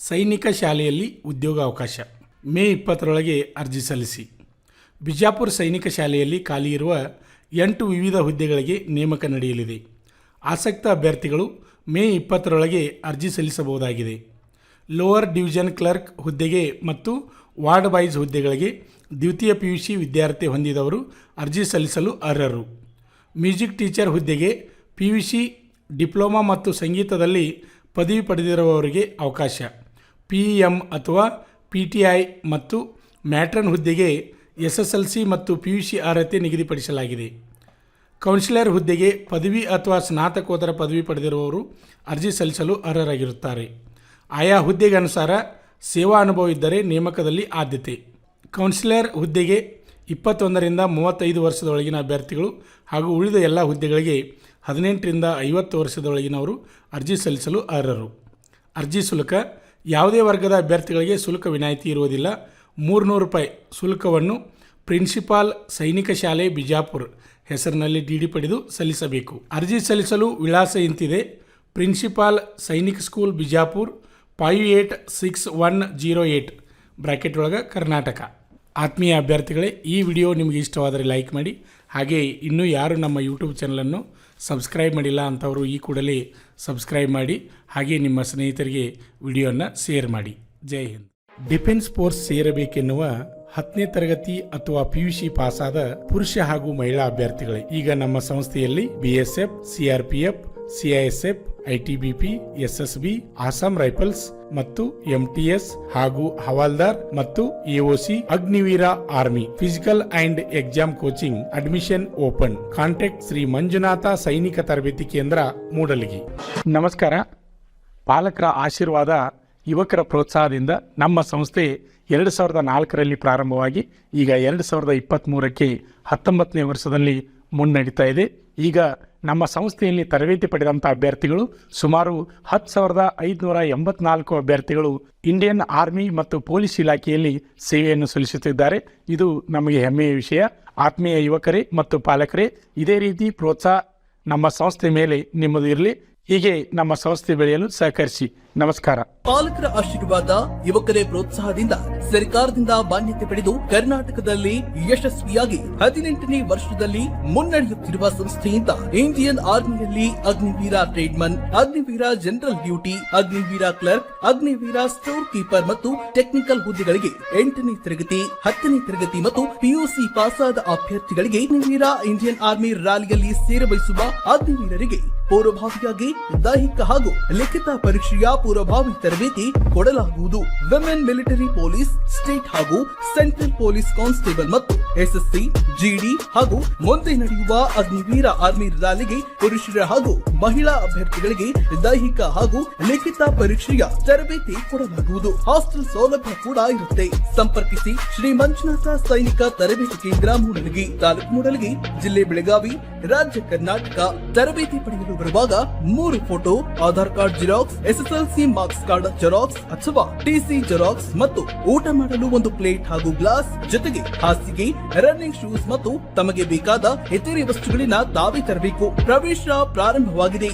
ಸೈನಿಕ ಶಾಲೆಯಲ್ಲಿ ಉದ್ಯೋಗಾವಕಾಶ ಮೇ 20ರೊಳಗೆ ಅರ್ಜಿ ಸಲ್ಲಿಸಿ. ಬಿಜಾಪುರ ಸೈನಿಕ ಶಾಲೆಯಲ್ಲಿ ಖಾಲಿ ಇರುವ 8 ವಿವಿಧ ಹುದ್ದೆಗಳಿಗೆ ನೇಮಕ ನಡೆಯಲಿದೆ. ಆಸಕ್ತ ಅಭ್ಯರ್ಥಿಗಳು ಮೇ 20ರೊಳಗೆ ಅರ್ಜಿ ಸಲ್ಲಿಸಬಹುದಾಗಿದೆ. ಲೋವರ್ ಡಿವಿಷನ್ ಕ್ಲರ್ಕ್ ಹುದ್ದೆಗೆ ಮತ್ತು ವಾರ್ಡ್ ವೈಸ್ ಹುದ್ದೆಗಳಿಗೆ ದ್ವಿತೀಯ PUC ವಿದ್ಯಾರ್ಥಿ ಹೊಂದಿದವರು ಅರ್ಜಿ ಸಲ್ಲಿಸಲು ಅರ್ಹರು. ಮ್ಯೂಸಿಕ್ ಟೀಚರ್ ಹುದ್ದೆಗೆ PUC ಡಿಪ್ಲೊಮಾ ಮತ್ತು ಸಂಗೀತದಲ್ಲಿ ಪದವಿ ಪಡೆದಿರುವವರಿಗೆ ಅವಕಾಶ. PEM ಅಥವಾ PTI ಮತ್ತು ಮ್ಯಾಟ್ರನ್ ಹುದ್ದೆಗೆ SSLC ಮತ್ತು PUC ಅರ್ಹತೆ ನಿಗದಿಪಡಿಸಲಾಗಿದೆ. ಕೌನ್ಸಿಲರ್ ಹುದ್ದೆಗೆ ಪದವಿ ಅಥವಾ ಸ್ನಾತಕೋತ್ತರ ಪದವಿ ಪಡೆದಿರುವವರು ಅರ್ಜಿ ಸಲ್ಲಿಸಲು ಅರ್ಹರಾಗಿರುತ್ತಾರೆ. ಆಯಾ ಹುದ್ದೆಗೆ ಅನುಸಾರ ಸೇವಾ ಅನುಭವ ಇದ್ದರೆ ನೇಮಕದಲ್ಲಿ ಆದ್ಯತೆ. ಕೌನ್ಸಿಲರ್ ಹುದ್ದೆಗೆ 21ರಿಂದ 35 ವರ್ಷದೊಳಗಿನ ಅಭ್ಯರ್ಥಿಗಳು ಹಾಗೂ ಉಳಿದ ಎಲ್ಲ ಹುದ್ದೆಗಳಿಗೆ 18ರಿಂದ 50 ವರ್ಷದೊಳಗಿನವರು ಅರ್ಜಿ ಸಲ್ಲಿಸಲು ಅರ್ಹರು. ಅರ್ಜಿ ಶುಲ್ಕ: ಯಾವುದೇ ವರ್ಗದ ಅಭ್ಯರ್ಥಿಗಳಿಗೆ ಶುಲ್ಕ ವಿನಾಯಿತಿ ಇರುವುದಿಲ್ಲ. ₹300 ಶುಲ್ಕವನ್ನು ಪ್ರಿನ್ಸಿಪಾಲ್ ಸೈನಿಕ ಶಾಲೆ ಬಿಜಾಪುರ ಹೆಸರಿನಲ್ಲಿ DD ಪಡೆದು ಸಲ್ಲಿಸಬೇಕು. ಅರ್ಜಿ ಸಲ್ಲಿಸಲು ವಿಳಾಸ ಇಂತಿದೆ: principal Sainik school Bijapur 586108 bracket ಒಳಗೆ ಕರ್ನಾಟಕ. ಆತ್ಮೀಯ ಅಭ್ಯರ್ಥಿಗಳೇ, ಈ ವಿಡಿಯೋ ನಿಮಗೆ ಇಷ್ಟವಾದರೆ ಲೈಕ್ ಮಾಡಿ. ಹಾಗೆ ಇನ್ನೂ ಯಾರು ನಮ್ಮ ಯೂಟ್ಯೂಬ್ ಚಾನಲನ್ನು ಸಬ್ಸ್ಕ್ರೈಬ್ ಮಾಡಿಲ್ಲ ಅಂಥವರು ಈ ಕೂಡಲೇ ಸಬ್ಸ್ಕ್ರೈಬ್ ಮಾಡಿ. ಹಾಗೆ ನಿಮ್ಮ ಸ್ನೇಹಿತರಿಗೆ ವಿಡಿಯೋನ ಶೇರ್ ಮಾಡಿ. ಜೈ ಹಿಂದ್. ಡಿಫೆನ್ಸ್ ಫೋರ್ಸ್ ಸೇರಬೇಕೆನ್ನುವ 10ನೇ ತರಗತಿ ಅಥವಾ PUC ಪಾಸಾದ ಪುರುಷ ಹಾಗೂ ಮಹಿಳಾ ಅಭ್ಯರ್ಥಿಗಳೇ, ಈಗ ನಮ್ಮ ಸಂಸ್ಥೆಯಲ್ಲಿ BSF, CRPF, CISF, ITBP, SSB, Assam rifles ಮತ್ತು MTS ಹಾಗೂ ಹವಾಲ್ದಾರ್ ಮತ್ತು AOC Agniveer army physical and exam coaching admission open. Contact Shri Manjunatha Sainika Tarabeti ಕೇಂದ್ರ, ಮೂಡಲಗಿ. ನಮಸ್ಕಾರ. ಪಾಲಕರ ಆಶೀರ್ವಾದ, ಯುವಕರ ಪ್ರೋತ್ಸಾಹದಿಂದ ನಮ್ಮ ಸಂಸ್ಥೆ 2004ರಲ್ಲಿ ಪ್ರಾರಂಭವಾಗಿ ಈಗ 2023ಕ್ಕೆ 19ನೇ ವರ್ಷದಲ್ಲಿ ಮುನ್ನಡೀತಾ ಇದೆ. ಈಗ ನಮ್ಮ ಸಂಸ್ಥೆಯಲ್ಲಿ ತರಬೇತಿ ಪಡೆದಂಥ ಅಭ್ಯರ್ಥಿಗಳು ಸುಮಾರು 10,584 ಅಭ್ಯರ್ಥಿಗಳು ಇಂಡಿಯನ್ ಆರ್ಮಿ ಮತ್ತು ಪೊಲೀಸ್ ಇಲಾಖೆಯಲ್ಲಿ ಸೇವೆಯನ್ನು ಸಲ್ಲಿಸುತ್ತಿದ್ದಾರೆ. ಇದು ನಮಗೆ ಹೆಮ್ಮೆಯ ವಿಷಯ. ಆತ್ಮೀಯ ಯುವಕರೇ ಮತ್ತು ಪಾಲಕರೇ, ಇದೇ ರೀತಿ ಪ್ರೋತ್ಸಾಹ ನಮ್ಮ ಸಂಸ್ಥೆ ಮೇಲೆ ನಿಮ್ಮದು ಇರಲಿ. ಹೀಗೆ ನಮ್ಮ ಸಂಸ್ಥೆ ಬೆಳೆಯಲು ಸಹಕರಿಸಿ. ನಮಸ್ಕಾರ. ಪಾಲಕರ ಆಶೀರ್ವಾದ, ಯುವಕರೇ ಪ್ರೋತ್ಸಾಹದಿಂದ ಸರ್ಕಾರದಿಂದ ಮಾನ್ಯತೆ ಪಡೆದು ಕರ್ನಾಟಕದಲ್ಲಿ ಯಶಸ್ವಿಯಾಗಿ 18ನೇ ವರ್ಷದಲ್ಲಿ ಮುನ್ನಡೆಯುತ್ತಿರುವ ಸಂಸ್ಥೆಯಿಂದ ಇಂಡಿಯನ್ ಆರ್ಮಿಯಲ್ಲಿ Agniveer tradesman, Agniveer general duty, Agniveer clerk, Agniveer store keeper ಮತ್ತು ಟೆಕ್ನಿಕಲ್ ಹುದ್ದೆಗಳಿಗೆ 8ನೇ ತರಗತಿ, 10ನೇ ತರಗತಿ ಮತ್ತು PUC ಪಾಸಾದ ಅಭ್ಯರ್ಥಿಗಳಿಗೆ ಅಗ್ನಿವೀರ ಇಂಡಿಯನ್ ಆರ್ಮಿ ರ್ಯಾಲಿಯಲ್ಲಿ ಸೇರಬಯಸುವ ಅಗ್ನಿವೀರರಿಗೆ ಪೂರ್ವಭಾವಿಯಾಗಿ ದೈಹಿಕ ಹಾಗೂ ಲಿಖಿತ ಪರೀಕ್ಷೆಯ ಪೂರ್ವಭಾವಿ ತರಬೇತಿ ಕೊಡಲಾಗುವುದು. ವಿಮೆನ್ ಮಿಲಿಟರಿ ಪೊಲೀಸ್, ಸ್ಟೇಟ್ ಹಾಗೂ ಸೆಂಟ್ರಲ್ ಪೊಲೀಸ್ ಕಾನ್ಸ್ಟೇಬಲ್ ಮತ್ತು SSC, GD ಹಾಗೂ ಮುಂದೆ ನಡೆಯುವ ಅಗ್ನಿವೀರ ಆರ್ಮಿ ರ್ಯಾಲಿಗೆ ಪುರುಷರ ಹಾಗೂ ಮಹಿಳಾ ಅಭ್ಯರ್ಥಿಗಳಿಗೆ ದೈಹಿಕ ಹಾಗೂ ಲಿಖಿತ ಪರೀಕ್ಷೆಯ ತರಬೇತಿ ಕೊಡಲಾಗುವುದು. ಹಾಸ್ಟೆಲ್ ಸೌಲಭ್ಯ ಕೂಡ ಇರುತ್ತೆ. ಸಂಪರ್ಕಿಸಿ ಶ್ರೀ ಮಂಜುನಾಥ ಸೈನಿಕ ತರಬೇತಿ ಕೇಂದ್ರ, ಮೂಡಲಗಿ, ತಾಲೂಕು ಮೂಡಲಗಿ, ಜಿಲ್ಲೆ ಬೆಳಗಾವಿ, ರಾಜ್ಯ ಕರ್ನಾಟಕ. ತರಬೇತಿ ಪಡೆಯಲು ಬರುವಾಗ 3 photo, Aadhaar card xerox, SSLC marks card xerox ಅಥವಾ TC ಜೆರಾಕ್ಸ್ ಮತ್ತು ಊಟ ಮಾಡಲು 1 ಪ್ಲೇಟ್ ಹಾಗೂ ಗ್ಲಾಸ್, ಜೊತೆಗೆ ಹಾಸಿಗೆ, ರನ್ನಿಂಗ್ ಶೂಸ್ ಮತ್ತು ತಮಗೆ ಬೇಕಾದ ಇತರೆ ವಸ್ತುಗಳಿನ ತಾವೇ ತರಬೇಕು. ಪ್ರವೇಶ ಪ್ರಾರಂಭವಾಗಿದೆ.